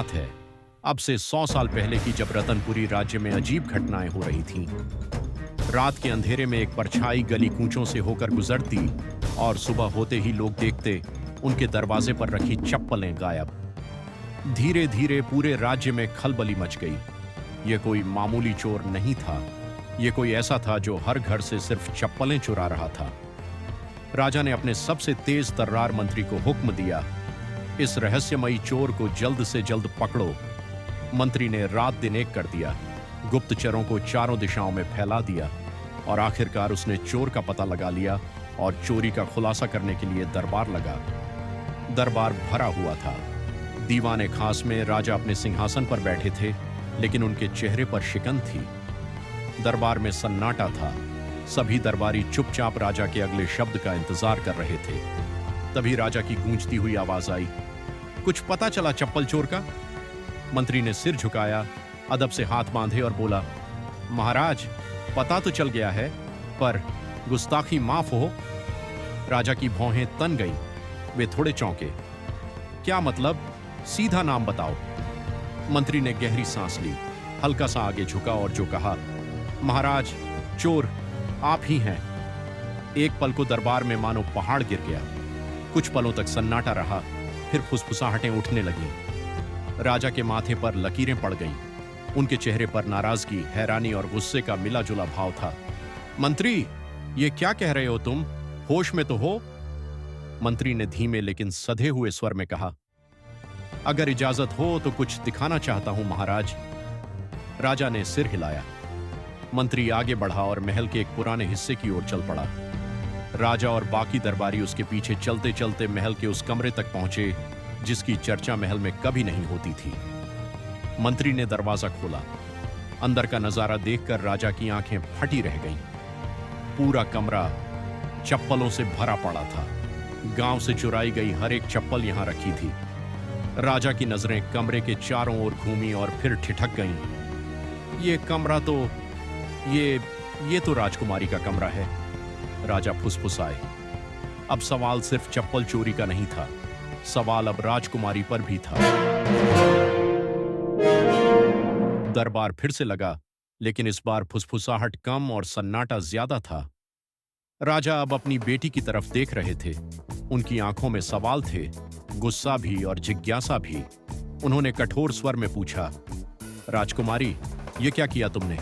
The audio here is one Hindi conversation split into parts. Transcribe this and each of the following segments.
बात है अब से 100 साल पहले की, जब रतनपुरी राज्य में अजीब घटनाएं हो रही थीं। रात के अंधेरे में एक परछाई गली कूचों से होकर गुजरती और सुबह होते ही लोग देखते उनके दरवाजे पर रखी चप्पलें गायब। धीरे धीरे पूरे राज्य में खलबली मच गई। यह कोई मामूली चोर नहीं था, यह कोई ऐसा था जो हर घर से सिर्फ चप्पलें चुरा रहा था। राजा ने अपने सबसे तेज तर्रार मंत्री को हुक्म दिया, इस रहस्यमयी चोर को जल्द से जल्द पकड़ो। मंत्री ने रात दिन एक कर दिया, गुप्तचरों को चारों दिशाओं में फैला दिया और आखिरकार उसने चोर का पता लगा लिया और चोरी का खुलासा करने के लिए दरबार लगा। दरबार भरा हुआ था। दीवाने खास में राजा अपने सिंहासन पर बैठे थे, लेकिन उनके चेहरे पर शिकन थी। दरबार में सन्नाटा था। सभी दरबारी चुपचाप राजा के अगले शब्द का इंतजार कर रहे थे। तभी राजा की गूंजती हुई आवाज आई, कुछ पता चला चप्पल चोर का? मंत्री ने सिर झुकाया, अदब से हाथ बांधे और बोला, महाराज, पता तो चल गया है, पर गुस्ताखी माफ हो। राजा की भौहें तन गईं। वे थोड़े चौंके। क्या मतलब? सीधा नाम बताओ। मंत्री ने गहरी सांस ली, हल्का सा आगे झुका और जो कहा, महाराज, चोर आप ही हैं। एक पल को दरबार में मानो पहाड़ गिर गया। कुछ पलों तक सन्नाटा रहा, फिर फुसफुसाहटें उठने लगीं। राजा के माथे पर लकीरें पड़ गईं। उनके चेहरे पर नाराजगी, हैरानी और गुस्से का मिला जुला भाव था। मंत्री, ये क्या कह रहे हो तुम? होश में तो हो? मंत्री ने धीमे लेकिन सधे हुए स्वर में कहा, अगर इजाजत हो तो कुछ दिखाना चाहता हूं महाराज। राजा ने सिर हिलाया। मंत्री आगे बढ़ा और महल के एक पुराने हिस्से की ओर चल पड़ा। राजा और बाकी दरबारी उसके पीछे चलते चलते महल के उस कमरे तक पहुंचे जिसकी चर्चा महल में कभी नहीं होती थी। मंत्री ने दरवाजा खोला। अंदर का नजारा देखकर राजा की आंखें फटी रह गईं। पूरा कमरा चप्पलों से भरा पड़ा था। गांव से चुराई गई हर एक चप्पल यहां रखी थी। राजा की नजरें कमरे के चारों ओर घूमी और फिर ठिठक गईं। ये कमरा तो ये तो राजकुमारी का कमरा है। राजा फुसफुसाए। अब सवाल सिर्फ चप्पल चोरी का नहीं था, सवाल अब राजकुमारी पर भी था। दरबार फिर से लगा, लेकिन इस बार फुसफुसाहट कम और सन्नाटा ज्यादा था। राजा अब अपनी बेटी की तरफ देख रहे थे। उनकी आंखों में सवाल थे, गुस्सा भी और जिज्ञासा भी। उन्होंने कठोर स्वर में पूछा, राजकुमारी, ये क्या किया तुमने?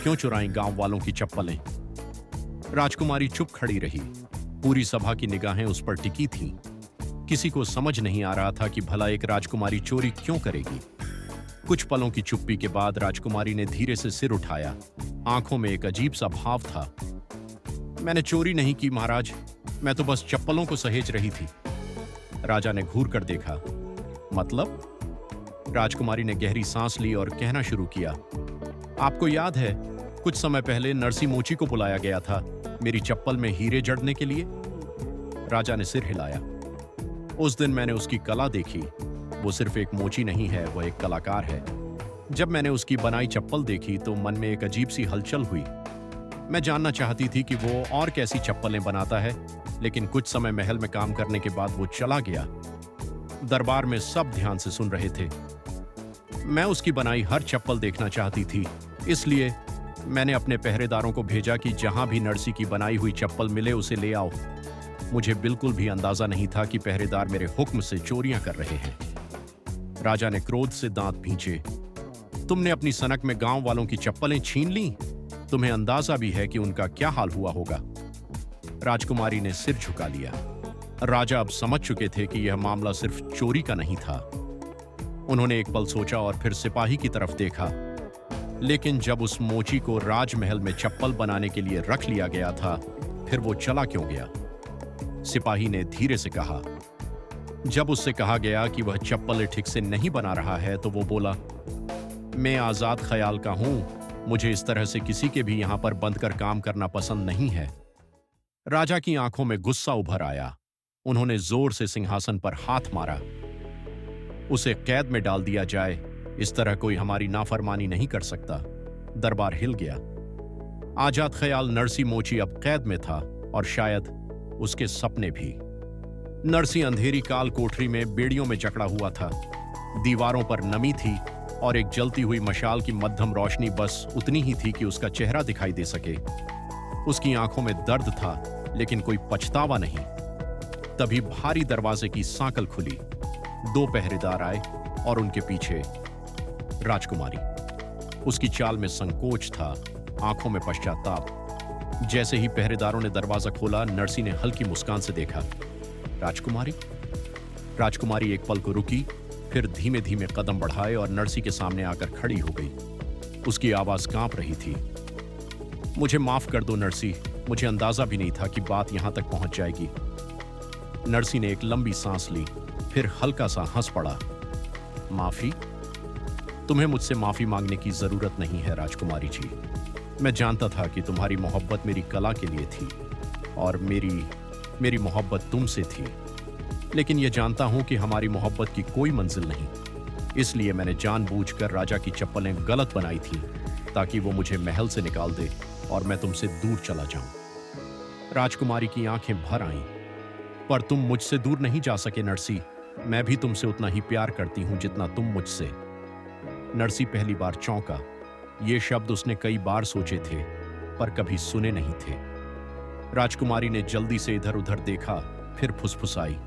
क्यों चुराई गांव वालों की चप्पलें? राजकुमारी चुप खड़ी रही। पूरी सभा की निगाहें उस पर टिकी थीं। किसी को समझ नहीं आ रहा था कि भला एक राजकुमारी चोरी क्यों करेगी। कुछ पलों की चुप्पी के बाद राजकुमारी ने धीरे से सिर उठाया। आंखों में एक अजीब सा भाव था। मैंने चोरी नहीं की महाराज, मैं तो बस चप्पलों को सहेज रही थी। राजा ने घूर कर देखा। मतलब? राजकुमारी ने गहरी सांस ली और कहना शुरू किया, आपको याद है, कुछ समय पहले नरसी मोची को बुलाया गया था मेरी चप्पल में हीरे जड़ने के लिए? राजा ने सिर हिलाया। उस दिन मैंने उसकी कला देखी। वो सिर्फ एक मोची नहीं है, वह एक कलाकार है। जब मैंने उसकी बनाई चप्पल देखी तो मन में एक अजीब सी हलचल हुई। मैं जानना चाहती थी कि वो और कैसी चप्पलें बनाता है, लेकिन कुछ समय महल में काम करने के बाद वो चला गया। दरबार में सब ध्यान से सुन रहे थे। मैं उसकी बनाई हर चप्पल देखना चाहती थी, इसलिए मैंने अपने पहरेदारों को भेजा कि जहां भी नरसी की बनाई हुई चप्पल मिले उसे ले आओ। मुझे बिल्कुल भी अंदाजा नहीं था कि पहरेदार मेरे हुक्म से चोरियां कर रहे हैं। राजा ने क्रोध से दांत भींचे। तुमने अपनी सनक में गांव वालों की चप्पलें छीन लीं? तुम्हें अंदाजा भी है कि उनका क्या हाल हुआ होगा? राजकुमारी ने सिर झुका लिया। राजा अब समझ चुके थे कि यह मामला सिर्फ चोरी का नहीं था। उन्होंने एक पल सोचा और फिर सिपाही की तरफ देखा। लेकिन जब उस मोची को राजमहल में चप्पल बनाने के लिए रख लिया गया था, फिर वो चला क्यों गया? सिपाही ने धीरे से कहा। जब उससे कहा गया कि वह चप्पलें ठीक से नहीं बना रहा है तो वो बोला, मैं आजाद ख्याल का हूं, मुझे इस तरह से किसी के भी यहां पर बंद कर काम करना पसंद नहीं है। राजा की आंखों में गुस्सा उभर आया। उन्होंने जोर से सिंहासन पर हाथ मारा। उसे कैद में डाल दिया जाए, इस तरह कोई हमारी नाफरमानी नहीं कर सकता। दरबार हिल गया। आजाद ख्याल नरसी मोची अब कैद में था और शायद उसके सपने भी। नरसी अंधेरी काल कोठरी में बेड़ियों में जकड़ा हुआ था। दीवारों पर नमी थी और एक जलती हुई मशाल की मध्यम रोशनी बस उतनी ही थी कि उसका चेहरा दिखाई दे सके। उसकी आंखों में दर्द था, लेकिन कोई पछतावा नहीं। तभी भारी दरवाजे की सांकल खुली। 2 पहरेदार आए और उनके पीछे राजकुमारी। उसकी चाल में संकोच था, आंखों में पश्चाताप। जैसे ही पहरेदारों ने दरवाजा खोला, नर्सी ने हल्की मुस्कान से देखा। राजकुमारी? राजकुमारी एक पल को रुकी, फिर धीमे धीमे कदम बढ़ाए और नर्सी के सामने आकर खड़ी हो गई। उसकी आवाज कांप रही थी। मुझे माफ कर दो नर्सी, मुझे अंदाजा भी नहीं था कि बात यहां तक पहुंच जाएगी। नर्सी ने एक लंबी सांस ली, फिर हल्का सा हंस पड़ा। माफी? तुम्हें मुझसे माफी मांगने की जरूरत नहीं है राजकुमारी जी। मैं जानता था कि तुम्हारी मोहब्बत मेरी कला के लिए थी और मेरी मोहब्बत तुमसे थी। लेकिन यह जानता हूं कि हमारी मोहब्बत की कोई मंजिल नहीं। इसलिए मैंने जानबूझकर राजा की चप्पलें गलत बनाई थी ताकि वो मुझे महल से निकाल दे और मैं तुमसे दूर चला जाऊं। राजकुमारी की आंखें भर आईं। पर तुम मुझसे दूर नहीं जा सके नर्सी। मैं भी तुमसे उतना ही प्यार करती हूं जितना तुम मुझसे। नर्सी पहली बार चौंका। ये शब्द उसने कई बार सोचे थे, पर कभी सुने नहीं थे। राजकुमारी ने जल्दी से इधर उधर देखा, फिर फुसफुसाई।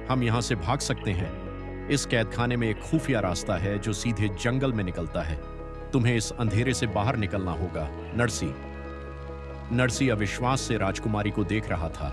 हम यहां से भाग सकते हैं। इस कैदखाने में एक खुफिया रास्ता है जो सीधे जंगल में निकलता है। तुम्हें इस अंधेरे से बाहर निकलना होगा नर्सी। नर्सी अविश्वास से राजकुमारी को देख रहा था।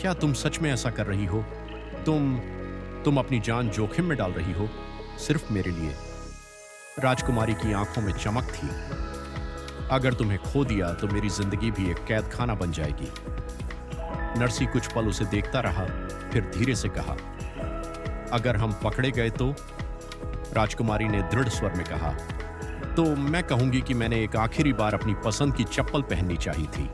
क्या तुम सच में ऐसा कर रही हो? तुम अपनी जान जोखिम में डाल रही हो, सिर्फ मेरे लिए? राजकुमारी की आंखों में चमक थी। अगर तुम्हें खो दिया तो मेरी जिंदगी भी एक कैदखाना बन जाएगी। नर्सी कुछ पल उसे देखता रहा, फिर धीरे से कहा, अगर हम पकड़े गए तो? राजकुमारी ने दृढ़ स्वर में कहा, तो मैं कहूंगी कि मैंने एक आखिरी बार अपनी पसंद की चप्पल पहननी चाहिए थी।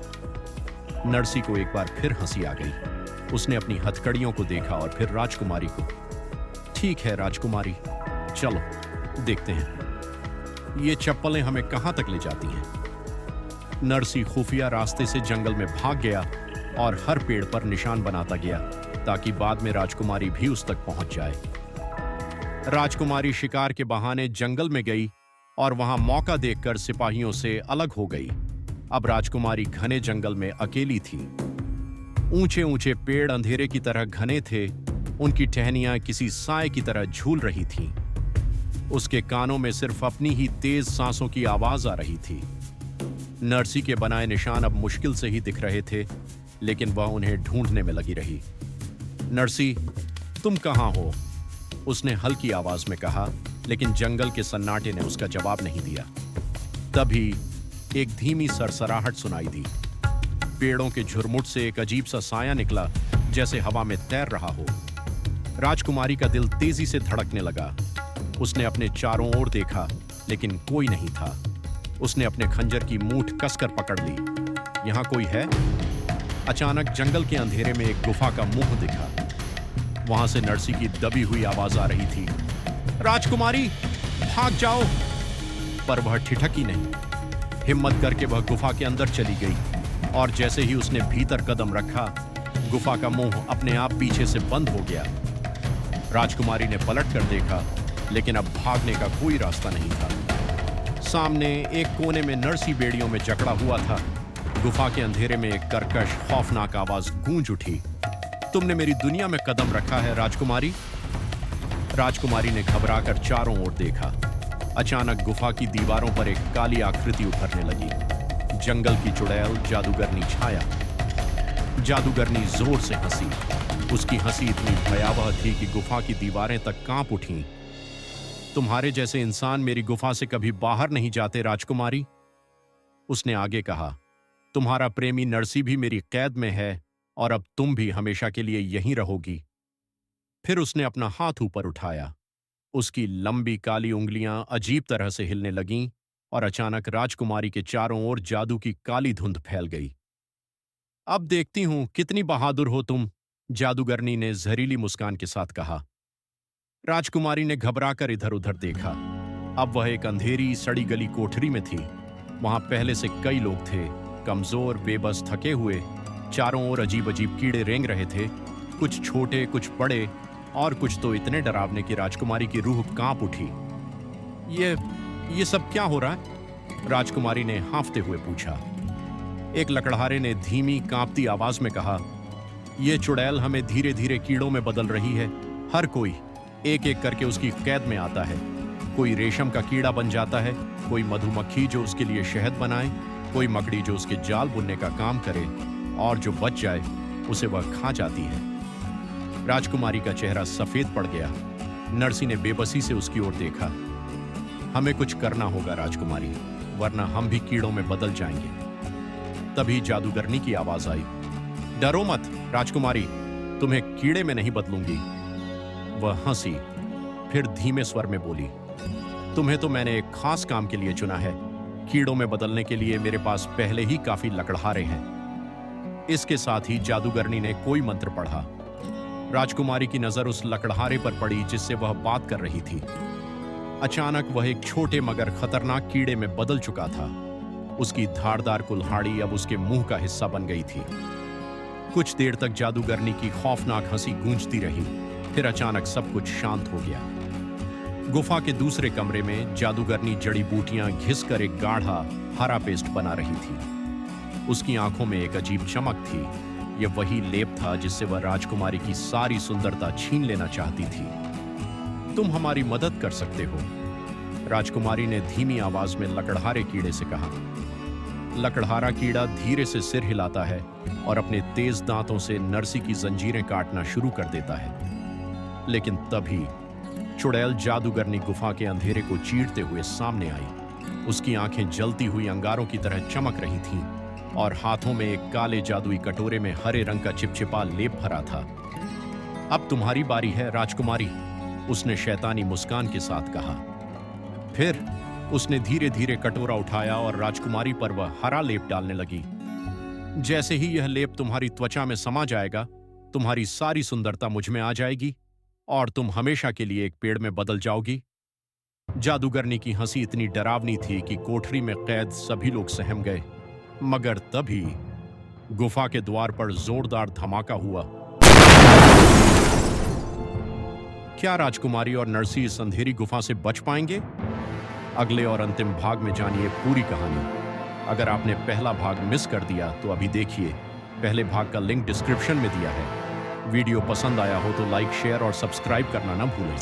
नर्सी को एक बार फिर हंसी आ गई। उसने अपनी हथकड़ियों को देखा और फिर राजकुमारी को। ठीक है राजकुमारी, चलो देखते हैं ये चप्पलें हमें कहां तक ले जाती हैं। नर्सी खुफिया रास्ते से जंगल में भाग गया और हर पेड़ पर निशान बनाता गया ताकि बाद में राजकुमारी भी उस तक पहुंच जाए। राजकुमारी शिकार के बहाने जंगल में गई और वहां मौका देखकर सिपाहियों से अलग हो गई। अब राजकुमारी घने जंगल में अकेली थी। ऊंचे ऊंचे पेड़ अंधेरे की तरह घने थे। उनकी टहनियां किसी साए की तरह झूल रही थीं। उसके कानों में सिर्फ अपनी ही तेज सांसों की आवाज आ रही थी। नर्सी के बनाए निशान अब मुश्किल से ही दिख रहे थे, लेकिन वह उन्हें ढूंढने में लगी रही। नर्सी, तुम कहां हो? उसने हल्की आवाज में कहा, लेकिन जंगल के सन्नाटे ने उसका जवाब नहीं दिया। तभी एक धीमी सरसराहट सुनाई दी। पेड़ों के झुरमुट से एक अजीब सा साया निकला, जैसे हवा में तैर रहा हो। राजकुमारी का दिल तेजी से धड़कने लगा। उसने अपने चारों ओर देखा, लेकिन कोई नहीं था। उसने अपने खंजर की मूठ कसकर पकड़ ली। यहां कोई है? अचानक जंगल के अंधेरे में एक गुफा का मुंह दिखा। वहां से नर्सी की दबी हुई आवाज आ रही थी, राजकुमारी, भाग जाओ! पर वह ठिठकी नहीं। हिम्मत करके वह गुफा के अंदर चली गई और जैसे ही उसने भीतर कदम रखा, गुफा का मुंह अपने आप पीछे से बंद हो गया। राजकुमारी ने पलट कर देखा, लेकिन अब भागने का कोई रास्ता नहीं था। सामने एक कोने में नर्सी बेड़ियों में जकड़ा हुआ था। गुफा के अंधेरे में एक कर्कश, खौफनाक आवाज गूंज उठी, तुमने मेरी दुनिया में कदम रखा है राजकुमारी। राजकुमारी ने घबराकर चारों ओर देखा। अचानक गुफा की दीवारों पर एक काली आकृति उभरने लगी। जंगल की चुड़ैल जादूगरनी छाया। जादूगरनी जोर से हंसी। उसकी हंसी इतनी भयावह थी कि गुफा की दीवारें तक कांप उठीं। तुम्हारे जैसे इंसान मेरी गुफा से कभी बाहर नहीं जाते राजकुमारी। उसने आगे कहा, तुम्हारा प्रेमी नर्सी भी मेरी कैद में है और अब तुम भी हमेशा के लिए यहीं रहोगी। फिर उसने अपना हाथ ऊपर उठाया। उसकी लंबी काली उंगलियां अजीब तरह से हिलने लगीं और अचानक राजकुमारी के चारों ओर जादू की काली धुंध फैल गई। अब देखती हूं कितनी बहादुर हो तुम, जादूगरनी ने जहरीली मुस्कान के साथ कहा। राजकुमारी ने घबराकर इधर उधर देखा। अब वह एक अंधेरी सड़ी गली कोठरी में थी। वहां पहले से कई लोग थे, कमजोर, बेबस, थके हुए। चारों ओर अजीब अजीब कीड़े रेंग रहे थे, कुछ छोटे, कुछ बड़े और कुछ तो इतने डरावने कि राजकुमारी की रूह कांप उठी। ये सब क्या हो रहा है? राजकुमारी ने हांफते हुए पूछा। एक लकड़हारे ने धीमी कांपती आवाज में कहा, ये चुड़ैल हमें धीरे धीरे कीड़ों में बदल रही है। हर कोई एक एक करके उसकी कैद में आता है। कोई रेशम का कीड़ा बन जाता है, कोई मधुमक्खी जो उसके लिए शहद बनाए, कोई मकड़ी जो उसके जाल बुनने का काम करे, और जो बच जाए उसे वह खा जाती है। राजकुमारी का चेहरा सफेद पड़ गया। नरसी ने बेबसी से उसकी ओर देखा। हमें कुछ करना होगा राजकुमारी, वरना हम भी कीड़ों में बदल जाएंगे। तभी जादूगरनी की आवाज आई, डरो मत राजकुमारी, तुम्हें कीड़े में नहीं बदलूंगी। वह हंसी, फिर धीमे स्वर में बोली, तुम्हें तो मैंने एक खास काम के लिए चुना है। कीड़ों में बदलने के लिए मेरे पास पहले ही काफी लकड़हारे हैं। इसके साथ ही जादूगरनी ने कोई मंत्र पढ़ा। राजकुमारी की नजर उस लकड़हारे पर पड़ी जिससे वह बात कर रही थी। अचानक वह एक छोटे मगर खतरनाक कीड़े में बदल चुका था। उसकी धारदार कुल्हाड़ी अब उसके मुंह का हिस्सा बन गई थी। कुछ देर तक जादूगरनी की खौफनाक हंसी गूंजती रही, फिर अचानक सब कुछ शांत हो गया। गुफा के दूसरे कमरे में जादूगरनी जड़ी बूटियां घिसकर एक गाढ़ा हरा पेस्ट बना रही थी। उसकी आंखों में एक अजीब चमक थी। यह वही लेप था जिससे वह राजकुमारी की सारी सुंदरता छीन लेना चाहती थी। तुम हमारी मदद कर सकते हो, राजकुमारी ने धीमी आवाज में लकड़हारे कीड़े से कहा। लकड़हारा कीड़ा धीरे से सिर हिलाता है और अपने तेज दांतों से नरसी की जंजीरें काटना शुरू कर देता है। लेकिन तभी चुड़ैल जादूगरनी गुफा के अंधेरे को चीरते हुए सामने आई। उसकी आंखें जलती हुई अंगारों की तरह चमक रही थीं और हाथों में एक काले जादुई कटोरे में हरे रंग का चिपचिपा लेप भरा था। अब तुम्हारी बारी है राजकुमारी, उसने शैतानी मुस्कान के साथ कहा। फिर उसने धीरे धीरे कटोरा उठाया और राजकुमारी पर वह हरा लेप डालने लगी। जैसे ही यह लेप तुम्हारी त्वचा में समा जाएगा, तुम्हारी सारी सुंदरता मुझ में आ जाएगी और तुम हमेशा के लिए एक पेड़ में बदल जाओगी। जादूगरनी की हंसी इतनी डरावनी थी कि कोठरी में कैद सभी लोग सहम गए। मगर तभी गुफा के द्वार पर जोरदार धमाका हुआ। क्या राजकुमारी और नरसी इस अंधेरी गुफा से बच पाएंगे? अगले और अंतिम भाग में जानिए पूरी कहानी। अगर आपने पहला भाग मिस कर दिया तो अभी देखिए, पहले भाग का लिंक डिस्क्रिप्शन में दिया है। वीडियो पसंद आया हो तो लाइक, शेयर और सब्सक्राइब करना ना भूलें।